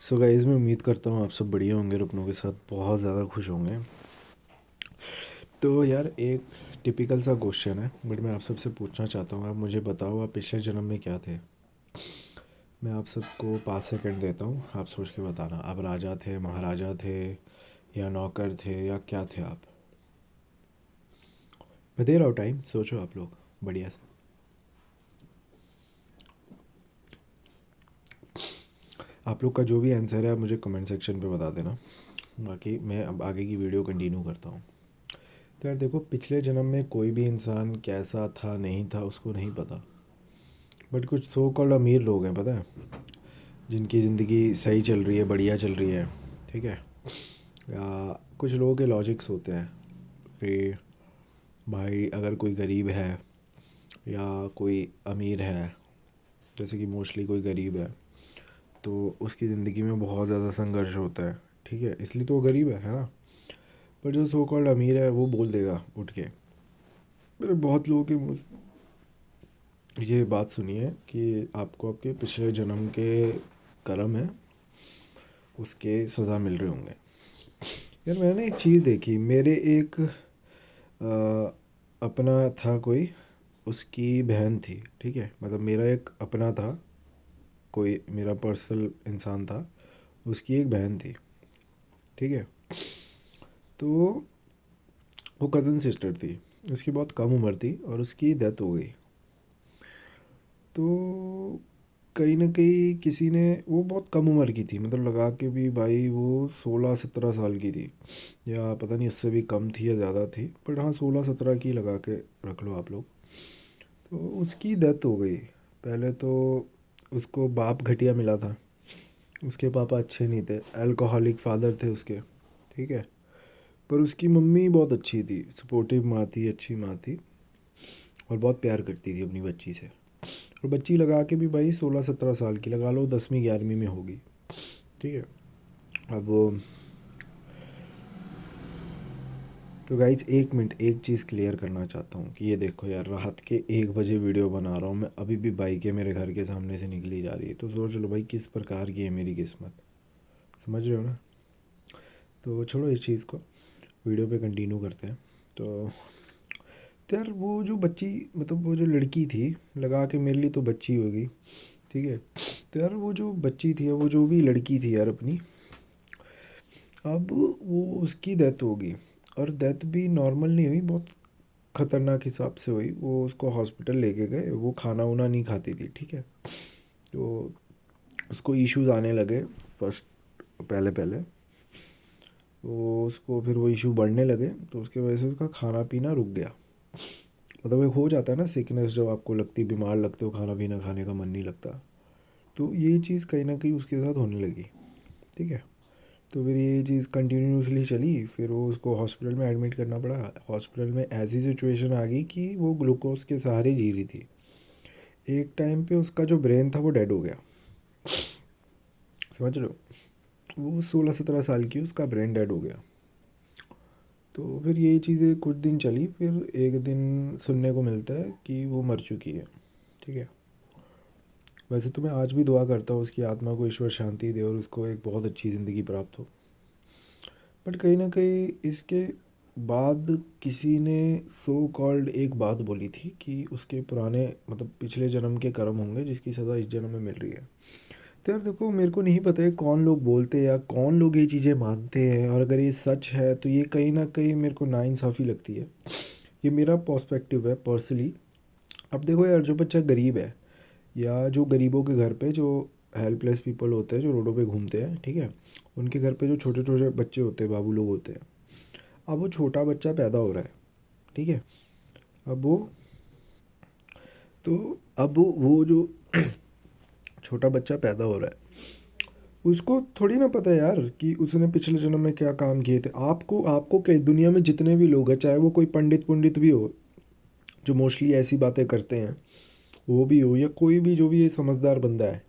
So guys, मैं उम्मीद करता हूँ आप सब बढ़िया होंगे और अपनों के साथ बहुत ज़्यादा खुश होंगे। तो यार, एक टिपिकल सा क्वेश्चन है बट मैं आप सबसे पूछना चाहता हूँ। आप मुझे बताओ, आप पिछले जन्म में क्या थे? मैं आप सबको 5 सेकंड देता हूँ, आप सोच के बताना। आप राजा थे, महाराजा थे, या नौकर थे, या क्या थे आप? मैं दे रहा हूँ टाइम, सोचो आप लोग बढ़िया से। आप लोग का जो भी आंसर है आप मुझे कमेंट सेक्शन पे बता देना। बाकी मैं अब आगे की वीडियो कंटिन्यू करता हूँ। तो यार देखो, पिछले जन्म में कोई भी इंसान कैसा था नहीं था उसको नहीं पता। बट कुछ सो कॉल्ड अमीर लोग हैं, पता है, जिनकी ज़िंदगी सही चल रही है, बढ़िया चल रही है, ठीक है। या कुछ लोगों के लॉजिक्स होते हैं कि भाई अगर कोई गरीब है या कोई अमीर है, जैसे कि मोस्टली कोई गरीब है तो उसकी ज़िंदगी में बहुत ज़्यादा संघर्ष होता है, ठीक है, इसलिए तो वो गरीब है ना। पर जो सो कॉल्ड अमीर है वो बोल देगा उठ के, मैंने बहुत लोगों के मुँह से ये बात सुनी है कि आपको आपके पिछले जन्म के कर्म है उसके सज़ा मिल रहे होंगे। यार मैंने एक चीज़ देखी, मेरे एक अपना था कोई, उसकी बहन थी, ठीक है, मतलब मेरा एक अपना था, कोई मेरा पर्सनल इंसान था, उसकी एक बहन थी, ठीक है। तो वो कज़न सिस्टर थी, उसकी बहुत कम उम्र थी और उसकी डेथ हो गई। तो कहीं ना कहीं किसी ने, वो बहुत कम उम्र की थी, मतलब लगा के भी भाई वो 16-17 साल की थी, या पता नहीं उससे भी कम थी या ज़्यादा थी, बट हाँ 16-17 की लगा के रख लो आप लोग। तो उसकी डेथ हो गई। पहले तो उसको बाप घटिया मिला था, उसके पापा अच्छे नहीं थे, अल्कोहलिक फादर थे उसके, ठीक है। पर उसकी मम्मी बहुत अच्छी थी, सपोर्टिव माँ थी, अच्छी माँ थी, और बहुत प्यार करती थी अपनी बच्ची से। और बच्ची लगा के भी भाई 16-17 साल की लगा लो, 10वीं 11वीं में होगी, ठीक है। अब तो गाइज एक मिनट, एक चीज़ क्लियर करना चाहता हूँ कि ये देखो यार, रात के 1 बजे वीडियो बना रहा हूँ मैं, अभी भी बाइक है मेरे घर के सामने से निकली जा रही है, तो सोच लो भाई किस प्रकार की है मेरी किस्मत, समझ रहे हो ना। तो छोड़ो इस चीज़ को, वीडियो पे कंटिन्यू करते हैं। तो यार वो जो बच्ची, मतलब वो जो लड़की थी, लगा के मेरे लिए तो बच्ची होगी, ठीक है। तो यार वो जो बच्ची थी, वो जो भी लड़की थी यार अपनी, अब वो उसकी डेथ होगी। और डेथ भी नॉर्मल नहीं हुई, बहुत ख़तरनाक हिसाब से हुई। वो उसको हॉस्पिटल लेके गए, वो खाना वाना नहीं खाती थी, ठीक है। तो उसको इश्यूज आने लगे फर्स्ट, पहले पहले वो उसको, फिर वो इशू बढ़ने लगे, तो उसके वजह से उसका खाना पीना रुक गया। मतलब एक हो जाता है ना सिकनेस, जब आपको लगती, बीमार लगते हो, खाना पीना खाने का मन नहीं लगता। तो ये चीज़ कहीं ना कहीं उसके साथ होने लगी, ठीक है। तो फिर ये चीज़ कंटिन्यूसली चली, फिर वो उसको हॉस्पिटल में एडमिट करना पड़ा। हॉस्पिटल में ऐसी सिचुएशन आ गई कि वो ग्लूकोज के सहारे जी रही थी। एक टाइम पे उसका जो ब्रेन था वो डेड हो गया, समझ रहे हो। वो 16-17 साल की, उसका ब्रेन डेड हो गया। तो फिर यही चीज़ें कुछ दिन चली, फिर एक दिन सुनने को मिलता है कि वो मर चुकी है, ठीक है। वैसे तो मैं आज भी दुआ करता हूँ उसकी आत्मा को ईश्वर शांति दे और उसको एक बहुत अच्छी ज़िंदगी प्राप्त हो। बट कहीं ना कहीं इसके बाद किसी ने सो कॉल्ड एक बात बोली थी कि उसके पुराने, मतलब पिछले जन्म के कर्म होंगे जिसकी सज़ा इस जन्म में मिल रही है। तो यार देखो, मेरे को नहीं पता है कौन लोग बोलते हैं या कौन लोग ये चीज़ें मानते हैं, और अगर ये सच है तो ये कहीं ना कहीं मेरे को नाइंसाफ़ी लगती है। ये मेरा पर्सपेक्टिव है पर्सनली। अब देखो यार, जो बच्चा गरीब है, या जो गरीबों के घर पे जो हेल्पलेस पीपल होते हैं, जो रोडों पे घूमते हैं, ठीक है, उनके घर पे जो छोटे छोटे बच्चे होते हैं, बाबू लोग होते हैं। अब वो छोटा बच्चा पैदा हो रहा है, ठीक है। अब वो, तो अब वो जो छोटा बच्चा पैदा हो रहा है, उसको थोड़ी ना पता है यार कि उसने पिछले जन्म में क्या काम किए थे। आपको आपको कई दुनिया में जितने भी लोग हैं, चाहे वो कोई पंडित पुंडित भी हो, जो मोस्टली ऐसी बातें करते हैं, वो भी हो, या कोई भी जो भी ये समझदार बंदा है,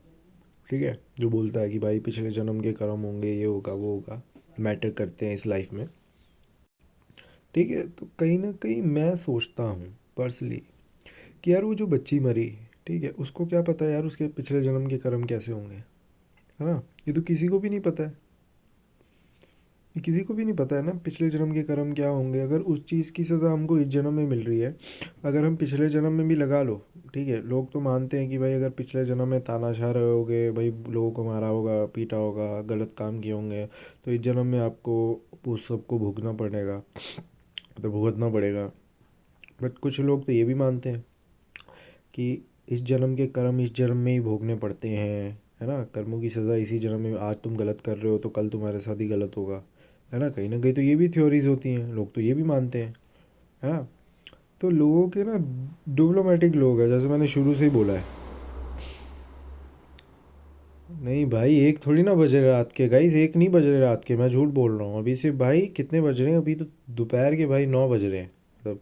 ठीक है, जो बोलता है कि भाई पिछले जन्म के कर्म होंगे, ये होगा वो होगा, मैटर करते हैं इस लाइफ में, ठीक है। तो कहीं ना कहीं मैं सोचता हूँ पर्सनली कि यार वो जो बच्ची मरी, ठीक है, उसको क्या पता यार उसके पिछले जन्म के कर्म कैसे होंगे, है ना। ये तो किसी को भी नहीं पता है। ये किसी को भी नहीं पता है ना पिछले जन्म के कर्म क्या होंगे। अगर उस चीज़ की सज़ा हमको इस जन्म में मिल रही है, अगर हम पिछले जन्म में भी लगा लो, ठीक है, लोग तो मानते हैं कि भाई अगर पिछले जन्म में तानाशाह रहे होगे, भाई लोगों को मारा होगा, पीटा होगा, गलत काम किए होंगे, तो इस जन्म में आपको उस सबको भुगतना पड़ेगा, तो भुगतना पड़ेगा। बट कुछ लोग तो ये भी मानते हैं कि इस जन्म के कर्म इस जन्म में ही भोगने पड़ते हैं, है ना, कर्मों की सज़ा इसी जन्म में। आज तुम गलत कर रहे हो तो कल तुम्हारे साथ ही गलत होगा, है ना कहीं तो ये भी थ्योरीज होती हैं, लोग तो ये भी मानते हैं, है ना। तो लोगों के ना डिप्लोमेटिक लोग हैं, जैसे मैंने शुरू से ही बोला है। नहीं भाई, एक थोड़ी ना बज रहे रात के, गाइस एक नहीं बज रहे रात के, मैं झूठ बोल रहा हूँ। अभी से भाई कितने बज रहे हैं, अभी तो दोपहर के भाई 9 बज रहे हैं, मतलब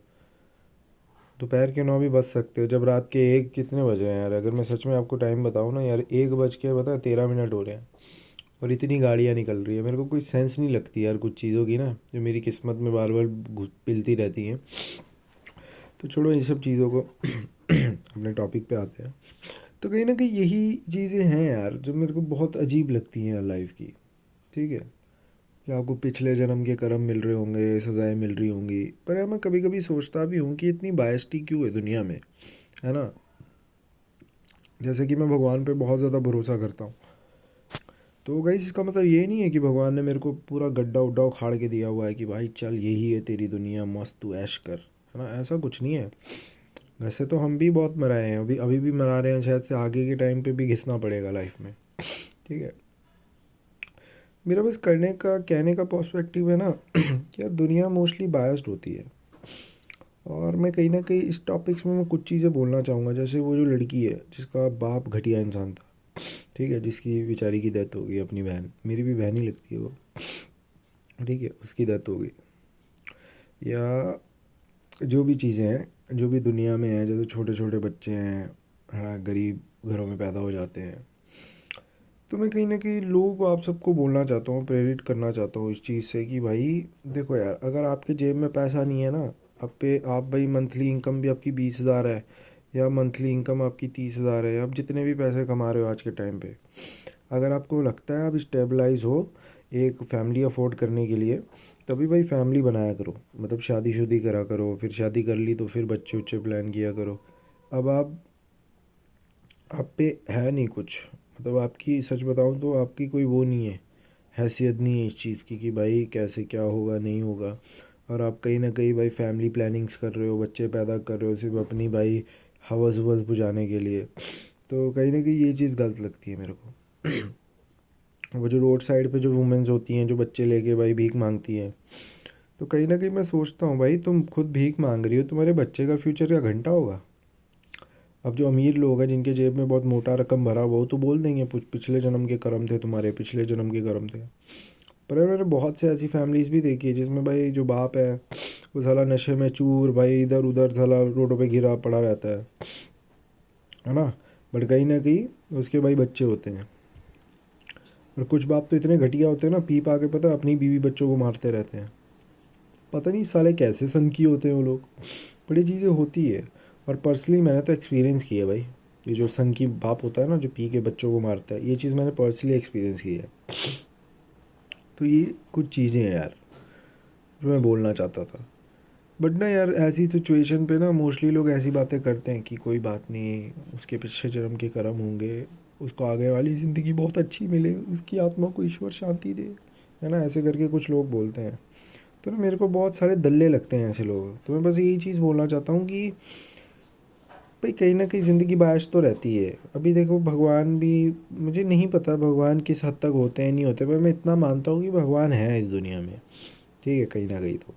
दोपहर के 9 भी बज सकते हो, जब रात के एक कितने बज रहे हैं यार। अगर मैं सच में आपको टाइम बताऊँ ना यार, 1 बज के बता 13 मिनट हो रहे हैं, और इतनी गाड़ियाँ निकल रही है। मेरे को कोई सेंस नहीं लगती यार कुछ चीज़ों की ना, जो मेरी किस्मत में बार बार पिलती रहती हैं। तो छोड़ो इन सब चीज़ों को अपने टॉपिक पे आते हैं। तो कहीं ना कहीं यही चीज़ें हैं यार जो मेरे को बहुत अजीब लगती हैं यार लाइफ की, ठीक है, कि आपको पिछले जन्म के कर्म मिल रहे होंगे, सज़ाएं मिल रही होंगी। पर यार मैं कभी कभी सोचता भी हूँ कि इतनी बायस्टी क्यों है दुनिया में, है ना। जैसे कि मैं भगवान पे बहुत ज़्यादा भरोसा करता हूँ, तो गाइस इसका मतलब ये नहीं है कि भगवान ने मेरे को पूरा गड्ढा उड्ढा उखाड़ के दिया हुआ है कि भाई चल यही है तेरी दुनिया, मस्त तू ऐश कर, है ना। ऐसा कुछ नहीं है। वैसे तो हम भी बहुत मराए हैं, अभी अभी भी मरा रहे हैं, शायद से आगे के टाइम पे भी घिसना पड़ेगा लाइफ में, ठीक है। मेरा बस करने का कहने का पर्सपेक्टिव है ना कि यार दुनिया मोस्टली बायस्ड होती है। और मैं कहीं ना कहीं इस टॉपिक्स में मैं कुछ चीज़ें बोलना चाहूँगा। जैसे वो जो लड़की है जिसका बाप घटिया इंसान था, ठीक है, जिसकी बेचारी की डेथ हो गई, अपनी बहन, मेरी भी बहन ही लगती है वो, ठीक है, उसकी डेथ हो गई। या जो भी चीज़ें हैं जो भी दुनिया में है, जैसे छोटे छोटे बच्चे हैं, हाँ, गरीब घरों में पैदा हो जाते हैं। तो मैं कहीं ना कहीं लोगों को, आप सबको बोलना चाहता हूँ, प्रेरित करना चाहता हूँ इस चीज़ से कि भाई देखो यार, अगर आपके जेब में पैसा नहीं है ना, आप भाई मंथली इनकम भी आपकी 20,000 है, या मंथली इनकम आपकी 30,000 है, आप जितने भी पैसे कमा रहे हो आज के टाइम पे, अगर आपको लगता है आप स्टेबलाइज हो एक फैमिली अफोर्ड करने के लिए, तभी भाई फैमिली बनाया करो, मतलब शादी करा करो, फिर शादी कर ली तो फिर बच्चे उच्चे प्लान किया करो। अब आप पे है नहीं कुछ, मतलब आपकी सच बताऊं तो आपकी कोई वो नहीं है, हैसियत नहीं है इस चीज़ की कि भाई कैसे क्या होगा नहीं होगा। और आप कहीं ना कहीं भाई फैमिली प्लानिंग्स कर रहे हो, बच्चे पैदा कर रहे हो सिर्फ अपनी भाई हवस वस बुझाने के लिए। तो कहीं ना कहीं ये चीज़ गलत लगती है मेरे को। वो जो रोड साइड पे जो वुमेन्स होती हैं जो बच्चे लेके भाई भीख मांगती हैं, तो कहीं ना कहीं मैं सोचता हूँ भाई तुम खुद भीख मांग रही हो, तुम्हारे बच्चे का फ्यूचर क्या घंटा होगा। अब जो अमीर लोग हैं जिनके जेब में बहुत मोटा रकम भरा हुआ, वो तो बोल देंगे पिछले जन्म के कर्म थे तुम्हारे, पिछले जन्म के कर्म थे। पर यार मैंने बहुत से ऐसी फैमिलीज भी देखी है जिसमें भाई जो बाप है वो साला नशे में चूर, भाई इधर उधर साला रोडों पे गिरा पड़ा रहता है ना। बट कहीं ना कहीं उसके भाई बच्चे होते हैं। और कुछ बाप तो इतने घटिया होते हैं ना, पी पा के पता है अपनी बीवी बच्चों को मारते रहते हैं। पता नहीं साले कैसे सन की होते हैं वो लोग, बड़ी चीज़ें होती है। और पर्सनली मैंने तो एक्सपीरियंस की है भाई, ये जो सन की बाप होता है ना जो पी के बच्चों को मारता है, ये चीज़ मैंने पर्सनली एक्सपीरियंस की है। तो ये कुछ चीज़ें हैं यार जो मैं बोलना चाहता था। बट ना यार ऐसी सिचुएशन पे ना मोस्टली लोग ऐसी बातें करते हैं कि कोई बात नहीं, उसके पिछले जन्म के कर्म होंगे, उसको आगे वाली ज़िंदगी बहुत अच्छी मिले, उसकी आत्मा को ईश्वर शांति दे, है ना, ऐसे करके कुछ लोग बोलते हैं। तो ना मेरे को बहुत सारे दल्ले लगते हैं ऐसे लोग। तो मैं बस यही चीज़ बोलना चाहता हूँ कि भाई कहीं ना कहीं ज़िंदगी बायस तो रहती है। अभी देखो भगवान भी, मुझे नहीं पता भगवान किस हद तक होते हैं नहीं होते, पर मैं इतना मानता हूँ कि भगवान है इस दुनिया में, ठीक है, कहीं ना कहीं तो।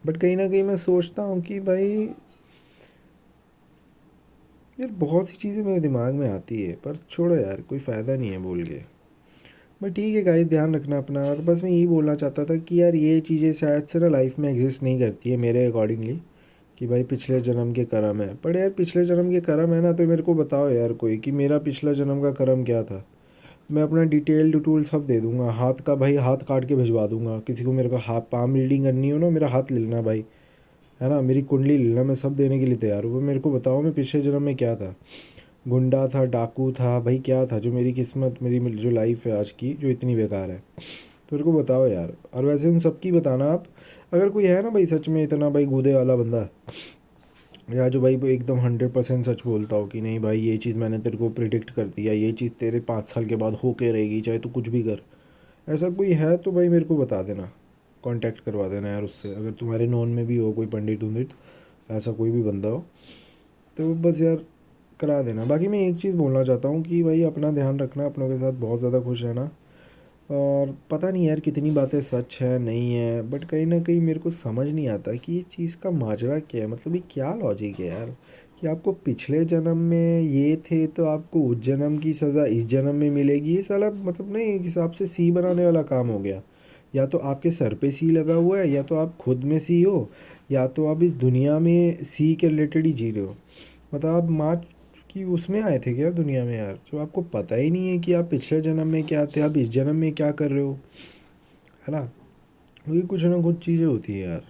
बट कहीं ना कहीं मैं सोचता हूँ कि भाई यार बहुत सी चीज़ें मेरे दिमाग में आती है, पर छोड़ो यार कोई फ़ायदा नहीं है बोल के। बट ठीक है गाइस, ध्यान रखना अपना। और बस मैं यही बोलना चाहता था कि यार ये चीज़ें शायद से ना लाइफ में एग्जिस्ट नहीं करती है मेरे अकॉर्डिंगली, कि भाई पिछले जन्म के कर्म है। पर यार पिछले जन्म के कर्म है ना, तो मेरे को बताओ यार कोई कि मेरा पिछला जन्म का कर्म क्या था। मैं अपना डिटेल डिटूल सब दे दूंगा, हाथ का भाई हाथ काट के भिजवा दूंगा। किसी को मेरे को हाथ पाम रीडिंग करनी हो ना, मेरा हाथ ले लेना भाई, है ना, मेरी कुंडली ले लेना, मैं सब देने के लिए तैयार हूँ। मेरे को बताओ मैं पिछले जन्म में क्या था। गुंडा था, डाकू था, भाई क्या था जो मेरी किस्मत, मेरी जो लाइफ है आज की जो इतनी बेकार है। तो मेरे को बताओ यार। और वैसे उन सब की बताना आप, अगर कोई है ना भाई सच में इतना भाई गूदे वाला बंदा, या जो भाई वो एकदम 100% सच बोलता हो कि नहीं भाई ये चीज़ मैंने तेरे को प्रिडिक्ट कर दिया, ये चीज़ तेरे 5 साल के बाद होके रहेगी चाहे तू कुछ भी कर, ऐसा कोई है तो भाई मेरे को बता देना, कांटेक्ट करवा देना यार उससे, अगर तुम्हारे नोन में भी हो कोई पंडित उंडित, ऐसा कोई भी बंदा हो तो बस यार करा देना। बाकी मैं एक चीज़ बोलना चाहता हूँ कि भाई अपना ध्यान रखना, अपनों के साथ बहुत ज़्यादा खुश रहना। और पता नहीं यार कितनी बातें सच है नहीं है, बट कहीं ना कहीं मेरे को समझ नहीं आता कि ये चीज़ का माजरा क्या है, मतलब ये क्या लॉजिक है यार, कि आपको पिछले जन्म में ये थे तो आपको उस जन्म की सज़ा इस जन्म में मिलेगी, ये साला मतलब ना एक हिसाब से सी बनाने वाला काम हो गया। या तो आपके सर पे सी लगा हुआ है, या तो आप खुद में सी हो, या तो आप इस दुनिया में सी के रिलेटेड ही जी रहे हो। मतलब आप माँ की उसमें आए थे क्या दुनिया में यार, जो आपको पता ही नहीं है कि आप पिछले जन्म में क्या थे, आप इस जन्म में क्या कर रहे हो, है ना। वही कुछ ना कुछ चीज़ें होती है यार।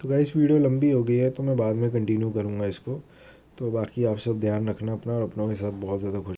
तो गाइस वीडियो लंबी हो गई है तो मैं बाद में कंटिन्यू करूँगा इसको। तो बाकी आप सब ध्यान रखना अपना और अपनों के साथ बहुत ज़्यादा खुश